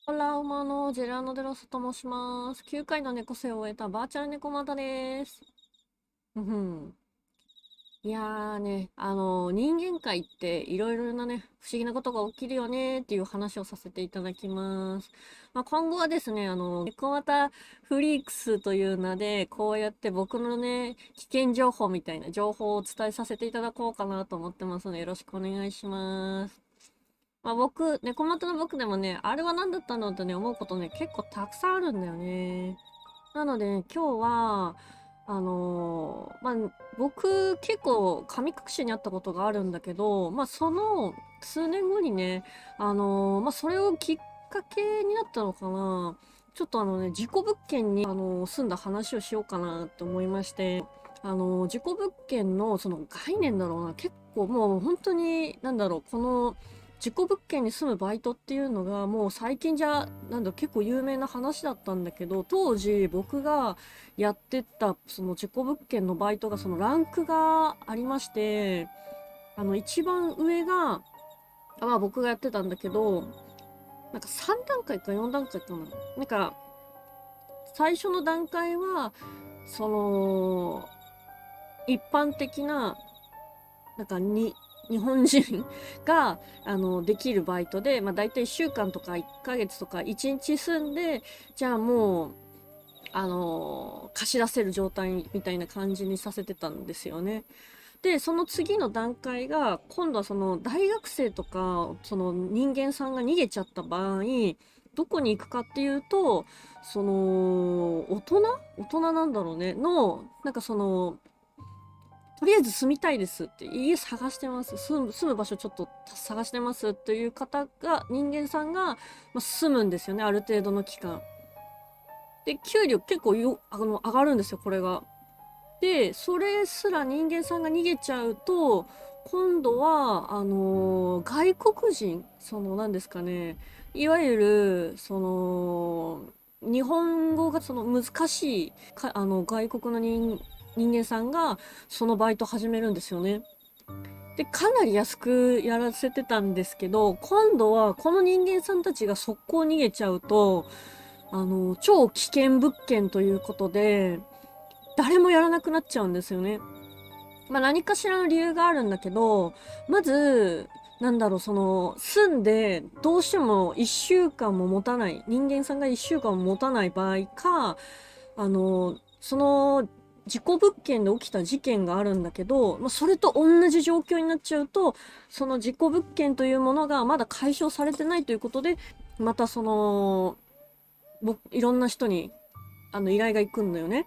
ホラー馬のジェラーノ・デロスと申します。9回の猫背を終えたバーチャル猫又です。うん。いやーね、人間界っていろいろなね、不思議なことが起きるよねっていう話をさせていただきます。まあ、今後はですね、猫又フリークスという名で、こうやって僕のね、危険情報みたいな情報をお伝えさせていただこうかなと思ってますので、よろしくお願いします。まあ僕、猫又の僕でもね、あれは何だったのってね、思うことね、結構たくさんあるんだよね。なので、ね、今日は、まあ、僕結構神隠しにあったことがあるんだけど、まあその数年後にね、まあそれをきっかけになったのかな。ちょっと事故物件に、住んだ話をしようかなって思いまして、事故物件のその概念だろうな、結構もう本当に、なんだろう、この、事故物件に住むバイトっていうのがもう最近じゃなんだ結構有名な話だったんだけど、当時僕がやってたその事故物件のバイトがそのランクがありまして、一番上がまあ僕がやってたんだけど、なんか3段階か4段階かな。なんか最初の段階はその一般的ななんかに日本人ができるバイトで、まあ、大体1週間とか1ヶ月とか1日住んで、じゃあもう貸し出せる状態みたいな感じにさせてたんですよね。でその次の段階が今度はその大学生とかその人間さんが逃げちゃった場合、どこに行くかっていうと、その大人なんだろうねのなんかそのとりあえず住みたいですって、家探してます。住む場所ちょっと探してますっていう方が、人間さんが、まあ、住むんですよね、ある程度の期間。で、給料結構上がるんですよ、これが。で、それすら人間さんが逃げちゃうと、今度は、外国人、その、何ですかね、いわゆる、その、日本語がその難しい外国の人間さんがそのバイト始めるんですよね。で、かなり安くやらせてたんですけど、今度はこの人間さんたちが速攻逃げちゃうと、超危険物件ということで、誰もやらなくなっちゃうんですよね。まあ何かしらの理由があるんだけど、まず、なんだろう、その、住んで、どうしても1週間も持たない、人間さんが1週間も持たない場合か、その、事故物件で起きた事件があるんだけど、まあ、それと同じ状況になっちゃうと、その事故物件というものがまだ解消されてないということで、またその、いろんな人に、依頼が行くんだよね。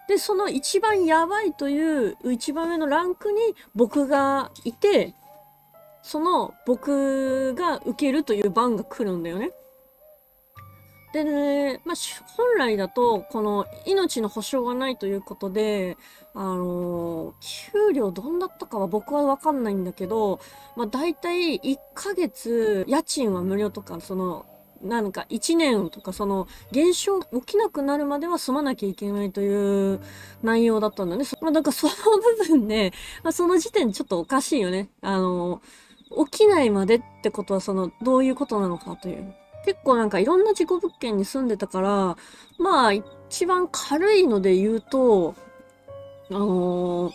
で、その一番やばいという一番上のランクに僕がいて、その僕が受けるという番が来るんだよね。でね、まあ、本来だと、この命の保証がないということで、給料どんだったかは僕はわかんないんだけど、まあ、大体1ヶ月、家賃は無料とか、その、なんか1年とか、その、現象起きなくなるまでは住まなきゃいけないという内容だったんだね。まあ、だからその部分で、まあ、その時点ちょっとおかしいよね。起きないまでってことは、その、どういうことなのかという。結構なんかいろんな事故物件に住んでたから、まあ一番軽いので言うと、あのー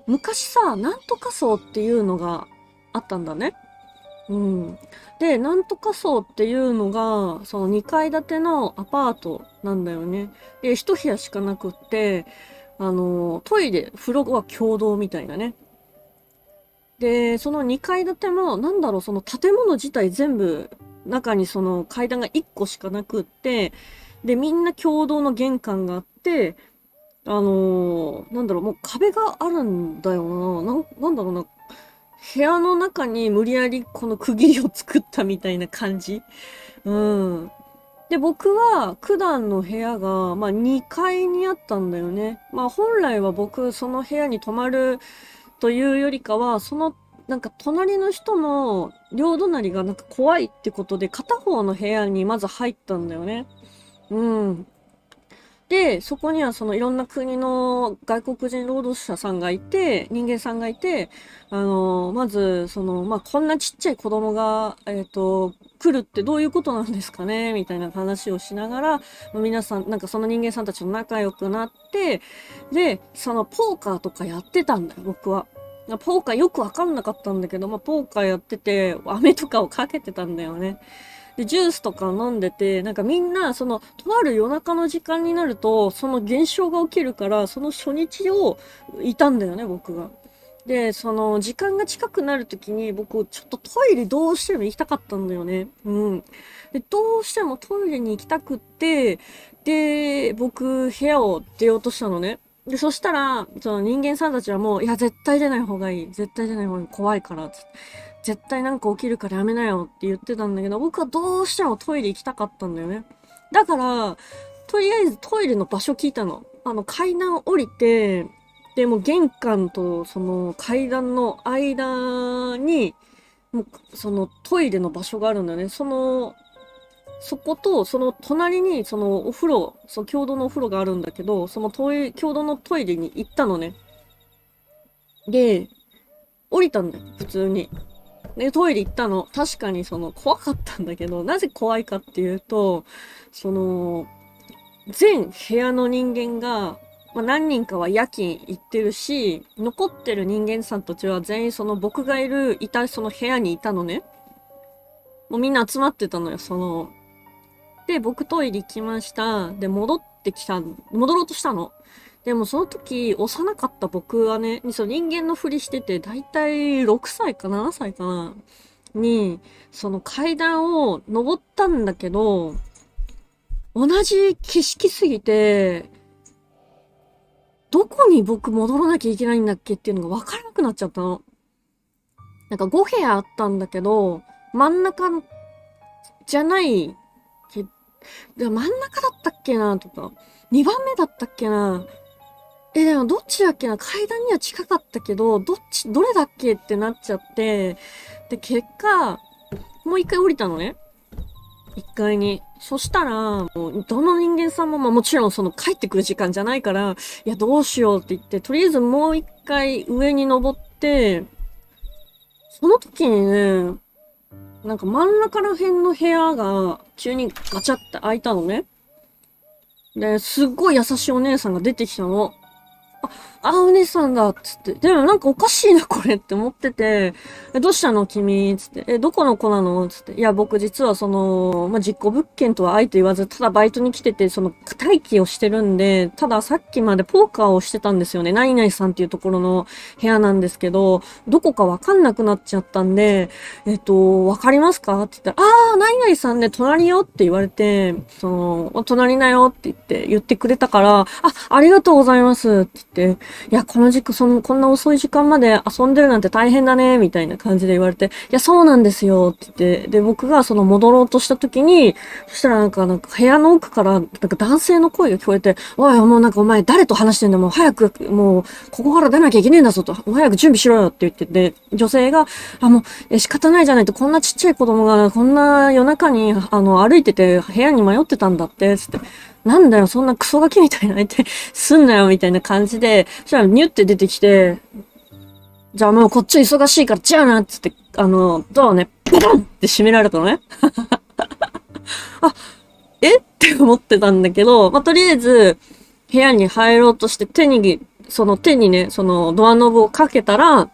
昔さ、なんとか層っていうのがあったんだね。うん。で、なんとか層っていうのが、その2階建てのアパートなんだよね。で、一部屋しかなくって、トイレ、風呂は共同みたいなね。で、その2階建ても、なんだろう、その建物自体全部、中にその階段が1個しかなくって、で、みんな共同の玄関があって、なんだろう、もう壁があるんだよな。なんだろうな。部屋の中に無理やりこの区切りを作ったみたいな感じ。うん。で、僕は、九段の部屋が、まあ、2階にあったんだよね。まあ、本来は僕、その部屋に泊まるというよりかは、その、なんか隣の人の両隣がなんか怖いってことで片方の部屋にまず入ったんだよね。うん。で、そこにはそのいろんな国の外国人労働者さんがいて、人間さんがいて、まず、こんなちっちゃい子供が、来るってどういうことなんですかねみたいな話をしながら、皆さん、なんかその人間さんたちと仲良くなって、で、そのポーカーとかやってたんだよ、僕は。ポーカーよくわかんなかったんだけど、ポーカーやってて、飴とかをかけてたんだよね。で、ジュースとか飲んでて、なんかみんな、とある夜中の時間になると、その現象が起きるから、その初日をいたんだよね、僕が。で、時間が近くなるときに、僕、ちょっとトイレどうしても行きたかったんだよね。うん。で、どうしてもトイレに行きたくって、で、僕、部屋を出ようとしたのね。で、そしたら、その人間さんたちはもう、いや、絶対出ない方がいい。絶対出ない方がいい。怖いから、つって。絶対なんか起きるからやめなよって言ってたんだけど、僕はどうしてもトイレ行きたかったんだよね。だから、とりあえずトイレの場所聞いたの。階段降りて、で、もう玄関とその階段の間に、もうそのトイレの場所があるんだよね。そことその隣にそのお風呂、その共同のお風呂があるんだけど、その共同のトイレに行ったのね。で、降りたんだよ、普通に。で、トイレ行ったの。確かに怖かったんだけど、なぜ怖いかっていうと、その、全部屋の人間が、何人かは夜勤行ってるし、残ってる人間さんたちは全員僕がいたその部屋にいたのね。もうみんな集まってたのよ、で、僕トイレ行きました。で、戻ろうとしたの。でもその時、幼かった僕はね、人間のふりしてて、だいたい6歳か7歳かなに、その階段を登ったんだけど、同じ景色すぎて、どこに僕戻らなきゃいけないんだっけっていうのがわからなくなっちゃったの。なんか5部屋あったんだけど、真ん中じゃないけ、真ん中だったっけなとか、2番目だったっけなでもどっちだっけな階段には近かったけど、どれだっけってなっちゃって、で、結果、もう一回降りたのね。一階に。そしたら、もう、どの人間さんも、もちろん帰ってくる時間じゃないから、いや、どうしようって言って、とりあえずもう一回上に登って、その時にね、なんか真ん中ら辺の部屋が急にガチャって開いたのね。で、すっごい優しいお姉さんが出てきたの。お姉さんだっつって。でもなんかおかしいな、これって思ってて、どうしたの君つって。どこの子なのつって。いや、僕実は実行物件とは相と言わず、ただバイトに来てて、待機をしてるんで、たださっきまでポーカーをしてたんですよね。何々さんっていうところの部屋なんですけど、どこかわかんなくなっちゃったんで、わかりますかって言ったら、何々さんね、隣よって言われて、隣だよって言ってくれたから、ありがとうございますって言って、いや、この時期、こんな遅い時間まで遊んでるなんて大変だね、みたいな感じで言われて、いや、そうなんですよ、って言って、で、僕が戻ろうとした時に、そしたらなんか部屋の奥から、なんか男性の声が聞こえて、おい、もうなんかお前誰と話してんだ、もう早く、もう、ここから出なきゃいけねえんだぞと、早く準備しろよって言ってて、女性が、もう、仕方ないじゃないと、こんなちっちゃい子供が、こんな夜中に、歩いてて、部屋に迷ってたんだって、つって、なんだよ、そんなクソガキみたいな相手すんなよ、みたいな感じで、そしたらニュって出てきて、じゃあもうこっち忙しいから、じゃあなっつって、ドアをね、ポンって閉められたのね。あ、って思ってたんだけど、とりあえず、部屋に入ろうとして手にね、ドアノブをかけたら、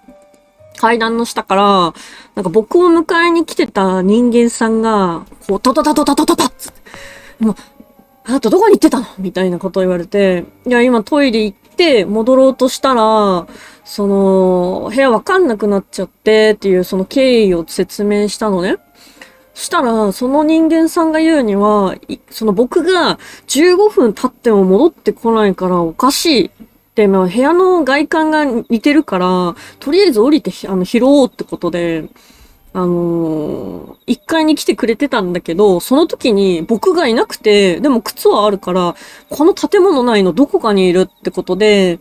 階段の下から、なんか僕を迎えに来てた人間さんが、こう、トトタトタトタタッつって、もう、あなたどこに行ってたのみたいなことを言われて、いや、今トイレ行って戻ろうとしたら、部屋わかんなくなっちゃってっていうその経緯を説明したのね。したら、その人間さんが言うには、僕が15分経っても戻ってこないからおかしい。で、部屋の外観が似てるから、とりあえず降りて、拾おうってことで、1階に来てくれてたんだけど、その時に僕がいなくて、でも靴はあるから、この建物内のどこかにいるってことで、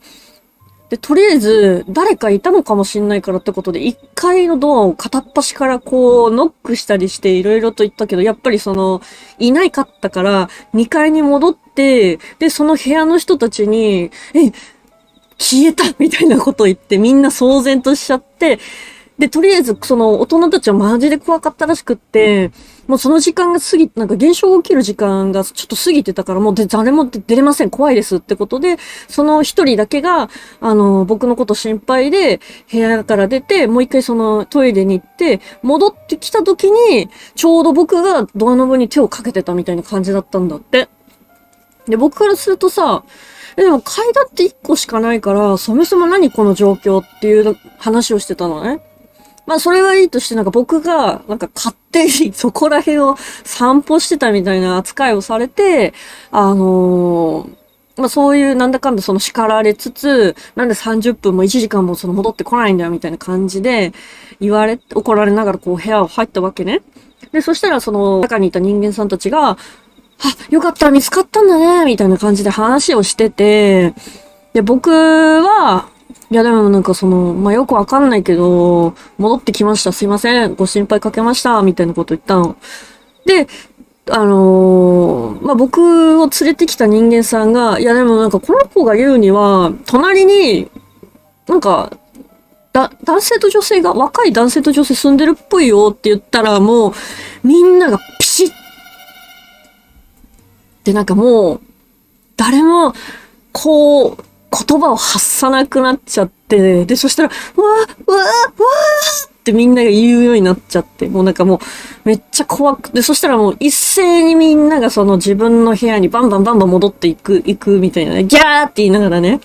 で、とりあえず、誰かいたのかもしんないからってことで、1階のドアを片っ端からこう、ノックしたりしていろいろと言ったけど、やっぱりいないかったから、2階に戻って、で、その部屋の人たちに、消えたみたいなことを言って、みんな騒然としちゃって、で、とりあえず、大人たちはマジで怖かったらしくって、もうその時間がなんか現象が起きる時間がちょっと過ぎてたから、もう誰も出れません、怖いですってことで、その一人だけが、僕のこと心配で、部屋から出て、もう一回トイレに行って、戻ってきた時に、ちょうど僕がドアノブに手をかけてたみたいな感じだったんだって。で、僕からするとさ、でも階段って1個しかないから、そもそも何この状況っていう話をしてたのね。まあそれはいいとして僕が勝手にそこら辺を散歩してたみたいな扱いをされて、まあそういうなんだかんだ叱られつつ、なんで30分も1時間も戻ってこないんだよみたいな感じで怒られながらこう部屋を入ったわけね。で、そしたら中にいた人間さんたちが、よかった、見つかったんだね、みたいな感じで話をしてて、で、僕は、いやでもまあ、よくわかんないけど、戻ってきました、すいません、ご心配かけました、みたいなこと言ったの。で、まあ、僕を連れてきた人間さんが、いやでもこの子が言うには、隣に、男性と女性が、若い男性と女性住んでるっぽいよって言ったら、もう、みんながピシッでもう、誰も、こう、言葉を発さなくなっちゃって、で、そしたら、わー、わー、わーってみんなが言うようになっちゃって、もうもう、めっちゃ怖くて、そしたらもう一斉にみんなが自分の部屋にバンバンバンバン戻っていくみたいなね、ギャーって言いながらね。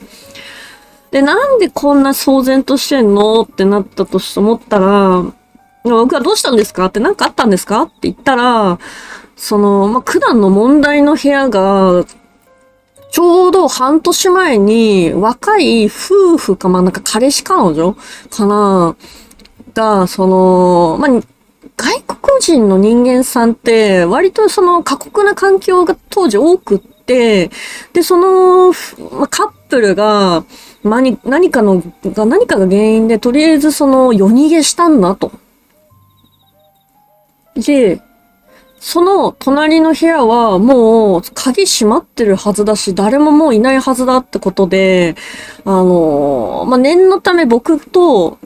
で、なんでこんな騒然としてんのってなったと思ったら、僕はどうしたんですかって何かあったんですかって言ったら、まあ、九段の問題の部屋が、ちょうど半年前に若い夫婦か、まあ、彼氏彼女かなが、まあ、外国人の人間さんって割と過酷な環境が当時多くって、で、まあ、カップルが、何かが原因でとりあえず夜逃げしたんだと。で、その隣の部屋はもう鍵閉まってるはずだし、誰ももういないはずだってことで、まあ、念のため僕と、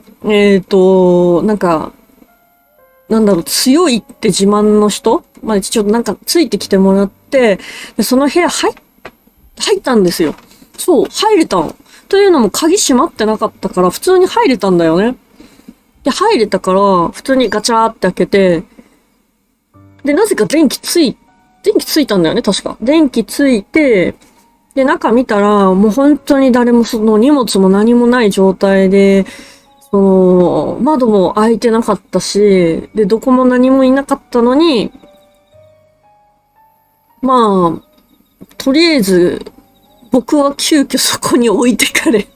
強いって自慢の人まあ、ちょっとついてきてもらって、でその部屋入ったんですよ。そう、入れたの。というのも鍵閉まってなかったから普通に入れたんだよね。で、入れたから普通にガチャーって開けて、で、なぜか電気ついたんだよね、確か。電気ついて、で、中見たら、もう本当に誰も荷物も何もない状態で、窓も開いてなかったし、で、どこも何もいなかったのに、まあ、とりあえず、僕は急遽そこに置いてかれ。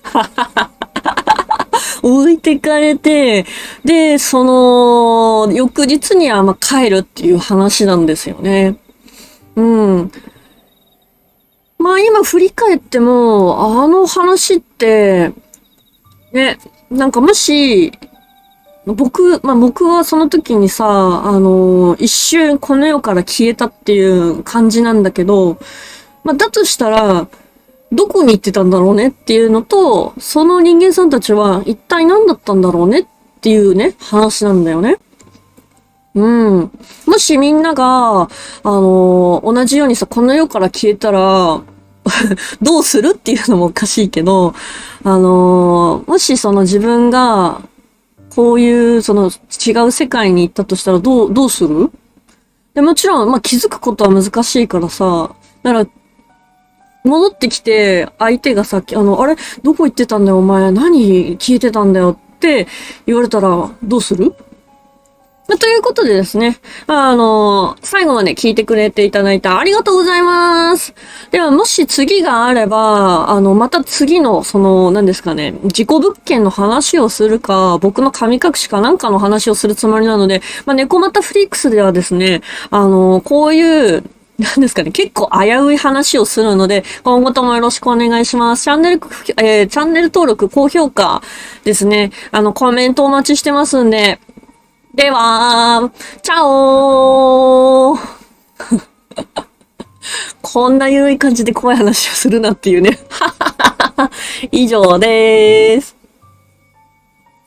置いてかれて、で、翌日には帰るっていう話なんですよね。うん。まあ今振り返っても、あの話って、ね、もし、僕はその時にさ、一瞬この世から消えたっていう感じなんだけど、まあだとしたら、どこに行ってたんだろうねっていうのと、その人間さんたちは一体何だったんだろうねっていうね、話なんだよね。うん。もしみんなが、同じようにさ、この世から消えたら、どうするっていうのもおかしいけど、もし自分が、こういう違う世界に行ったとしたらどうするで、もちろん、まあ、気づくことは難しいからさ、だから、戻ってきて、相手がさっき、あれどこ行ってたんだよ、お前。何消えてたんだよって言われたら、どうするということでですね、最後まで聞いてくれていただいたありがとうございます。では、もし次があれば、また次の、何ですかね、事故物件の話をするか、僕の神隠しかなんかの話をするつもりなので、まあ、猫又フリークスではですね、こういう、なんですかね、結構危うい話をするので、今後ともよろしくお願いします。チャンネル登録、高評価ですね。コメントお待ちしてますんで。では、チャオー。こんな緩い感じで怖い話をするなっていうね。以上です。